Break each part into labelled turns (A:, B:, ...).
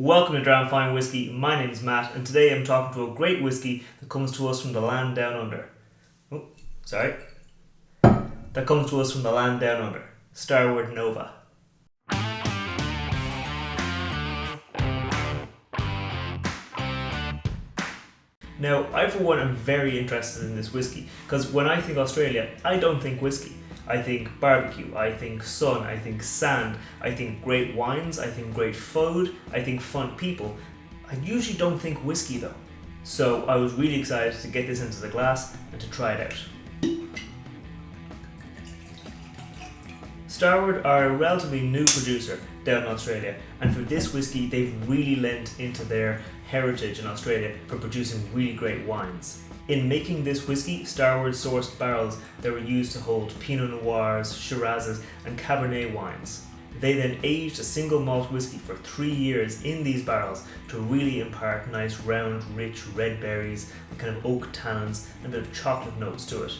A: Welcome to Dram Fine Whiskey. My name's Matt, and today I'm talking to a great whiskey that comes to us from the land down under. That comes to us from the land down under. Starward Nova. Now, I for one am very interested in this whiskey, because when I think Australia, I don't think whiskey. I think barbecue, I think sun, I think sand, I think great wines, I think great food, I think fun people. I usually don't think whiskey though. So I was really excited to get this into the glass and to try it out. Starward are a relatively new producer down in Australia, and for this whiskey they've really lent into their heritage in Australia for producing really great wines. In making this whiskey, Starward sourced barrels that were used to hold Pinot Noirs, Shirazes and Cabernet wines. They then aged a single malt whiskey for 3 years in these barrels to really impart nice round, rich red berries and kind of oak tannins and a bit of chocolate notes to it.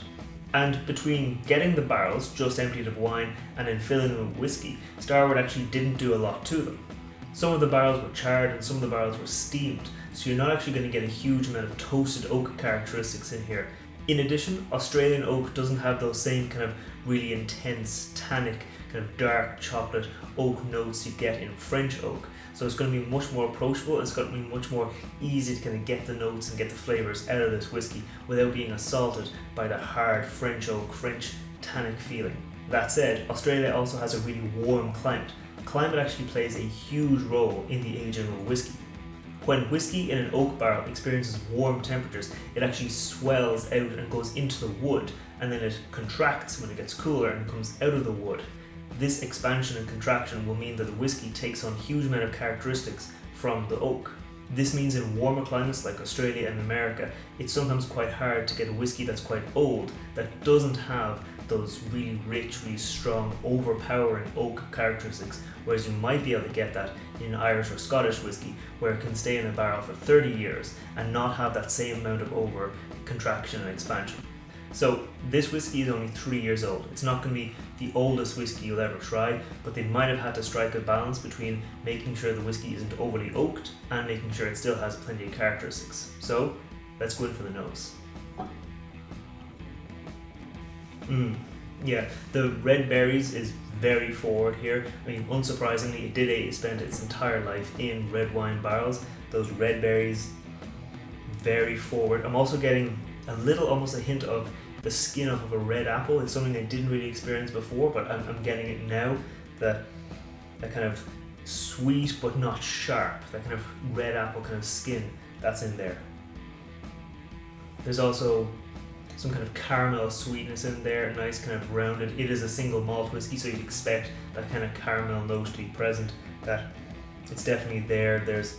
A: And between getting the barrels just emptied of wine and then filling them with whiskey, Starward actually didn't do a lot to them. Some of the barrels were charred and some of the barrels were steamed, so you're not actually going to get a huge amount of toasted oak characteristics in here. In addition, Australian oak doesn't have those same kind of really intense, tannic, kind of dark chocolate oak notes you get in French oak. So it's going to be much more approachable, it's going to be much more easy to kind of get the notes and get the flavours out of this whiskey without being assaulted by the hard French oak, French tannic feeling. That said, Australia also has a really warm climate. Climate actually plays a huge role in the aging of whiskey. When whiskey in an oak barrel experiences warm temperatures, it actually swells out and goes into the wood, and then it contracts when it gets cooler and comes out of the wood. This expansion and contraction will mean that the whiskey takes on a huge amount of characteristics from the oak. This means in warmer climates like Australia and America, it's sometimes quite hard to get a whiskey that's quite old, that doesn't have those really rich, really strong, overpowering oak characteristics, whereas you might be able to get that in Irish or Scottish whiskey, where it can stay in a barrel for 30 years and not have that same amount of over contraction and expansion. So this whiskey is only 3 years old. It's not going to be the oldest whiskey you'll ever try, but they might have had to strike a balance between making sure the whiskey isn't overly oaked and making sure it still has plenty of characteristics. So let's go in for the nose. Yeah, the red berries is very forward here. I mean, unsurprisingly, it did spend its entire life in red wine barrels. Those red berries, very forward. I'm also getting almost a hint of the skin off of a red apple. It's something I didn't really experience before, but I'm getting it now. That kind of sweet but not sharp, that kind of red apple kind of skin, that's in there. There's also some kind of caramel sweetness in there, nice kind of rounded. It is a single malt whiskey, so you'd expect that kind of caramel note to be present. That it's definitely there. There's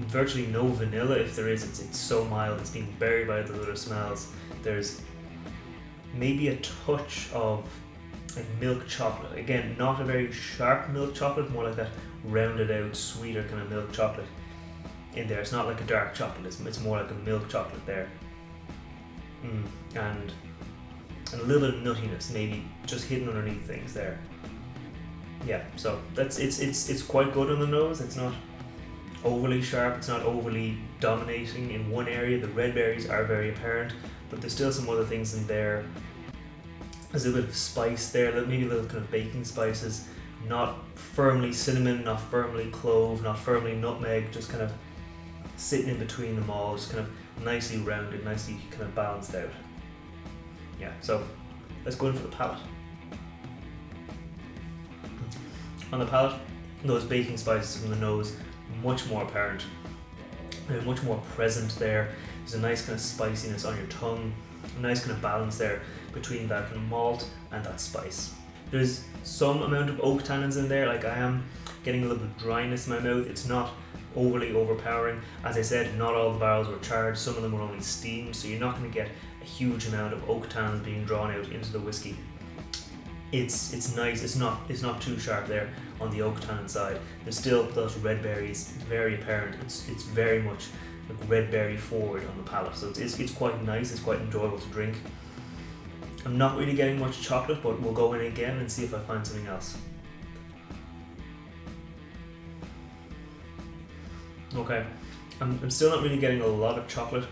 A: virtually no vanilla. If there is, it's so mild. It's being buried by the other smells. There's maybe a touch of like milk chocolate. Again, not a very sharp milk chocolate, more like that rounded out, sweeter kind of milk chocolate in there. It's not like a dark chocolate. It's more like a milk chocolate there. And a little bit of nuttiness, maybe just hidden underneath things there. Yeah, so it's quite good on the nose. It's not overly sharp, it's not overly dominating in one area. The red berries are very apparent, but there's still some other things in there. There's a bit of spice there, maybe a little kind of baking spices, not firmly cinnamon, not firmly clove, not firmly nutmeg, just kind of sitting in between them all, just kind of nicely rounded, nicely kind of balanced out. Yeah, so let's go in for the palate. On the palate, those baking spices from the nose, much more apparent, much more present there. There's a nice kind of spiciness on your tongue, a nice kind of balance there between that kind of malt and that spice. There's some amount of oak tannins in there, like I am getting a little bit of dryness in my mouth. It's not overly overpowering. As I said, not all the barrels were charred, some of them were only steamed, so you're not going to get a huge amount of oak tannins being drawn out into the whiskey. It's nice, it's not too sharp there on the oak tannin side. There's still those red berries very apparent. It's very much like red berry forward on the palate, so it's quite nice, it's quite enjoyable to drink. I'm not really getting much chocolate, but we'll go in again and see if I find something else. Okay, I'm still not really getting a lot of chocolate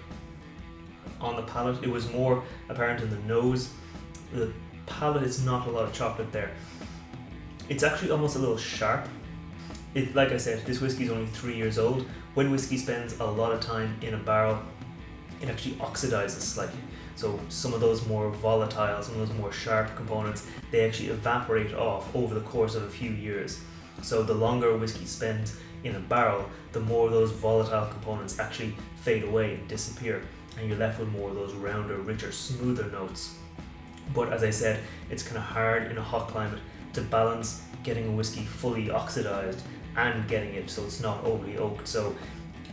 A: on the palate. It was more apparent in the nose. The palate is not a lot of chocolate there. It's actually almost a little sharp. Like I said, this whiskey is only 3 years old. When whiskey spends a lot of time in a barrel, it actually oxidizes slightly. So some of those more volatile, some of those more sharp components, they actually evaporate off over the course of a few years. So the longer a whiskey spends in a barrel, the more of those volatile components actually fade away and disappear, and you're left with more of those rounder, richer, smoother notes. But as I said, it's kind of hard in a hot climate to balance getting a whiskey fully oxidized and getting it so it's not overly oaked. So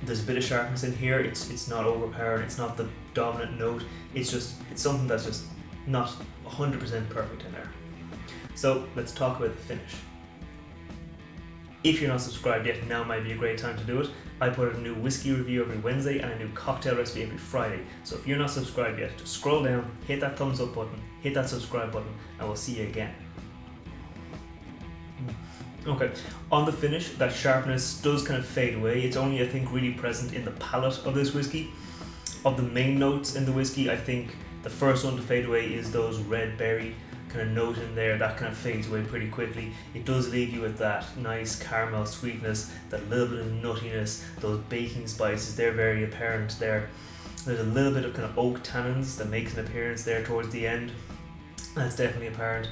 A: there's a bit of sharpness in here. It's not overpowering. It's not the dominant note. It's something that's just not 100% perfect in there. So let's talk about the finish. If you're not subscribed yet, now might be a great time to do it. I put out a new whiskey review every Wednesday and a new cocktail recipe every Friday. So if you're not subscribed yet, just scroll down, hit that thumbs up button, hit that subscribe button, and we'll see you again. Okay, on the finish, that sharpness does kind of fade away. It's only, I think, really present in the palate of this whiskey. Of the main notes in the whiskey, I think the first one to fade away is those red berry kind of note in there. That kind of fades away pretty quickly. It does leave you with that nice caramel sweetness, that little bit of nuttiness, those baking spices, they're very apparent there. There's a little bit of kind of oak tannins that makes an appearance there towards the end. That's definitely apparent.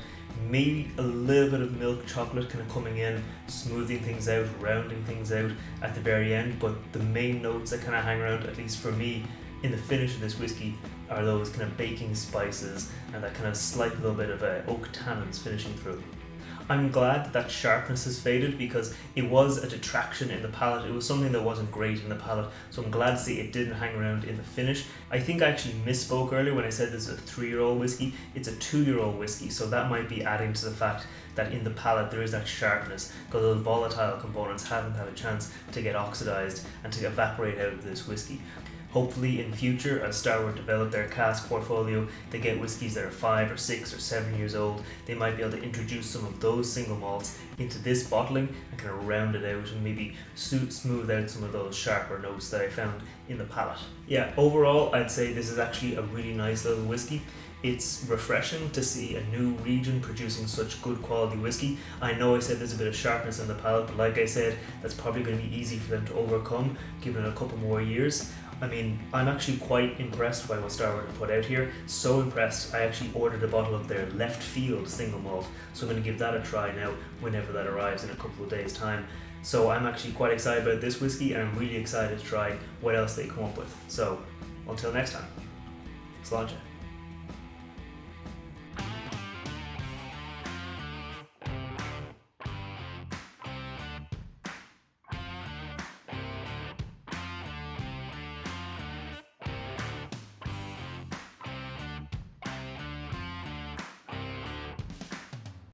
A: Maybe a little bit of milk chocolate kind of coming in, smoothing things out, rounding things out at the very end, but the main notes that kind of hang around, at least for me, in the finish of this whiskey are those kind of baking spices and that kind of slight little bit of oak tannins finishing through. I'm glad that sharpness has faded because it was a detraction in the palate. It was something that wasn't great in the palate, so I'm glad to see it didn't hang around in the finish. I think I actually misspoke earlier when I said this is a 3-year-old whiskey. It's a 2-year-old whiskey, so that might be adding to the fact that in the palate there is that sharpness because those volatile components haven't had a chance to get oxidized and to evaporate out of this whiskey. Hopefully in future, as Starward develop their cask portfolio, they get whiskies that are 5 or 6 or 7 years old. They might be able to introduce some of those single malts into this bottling and kind of round it out and maybe smooth out some of those sharper notes that I found in the palate. Yeah, overall I'd say this is actually a really nice little whiskey. It's refreshing to see a new region producing such good quality whiskey. I know I said there's a bit of sharpness in the palate, but like I said, that's probably going to be easy for them to overcome given it a couple more years. I mean, I'm actually quite impressed by what Starward have put out here. So impressed, I actually ordered a bottle of their left field single malt. So I'm going to give that a try now whenever that arrives in a couple of days' time. So I'm actually quite excited about this whiskey and I'm really excited to try what else they come up with. So until next time, Sláinte.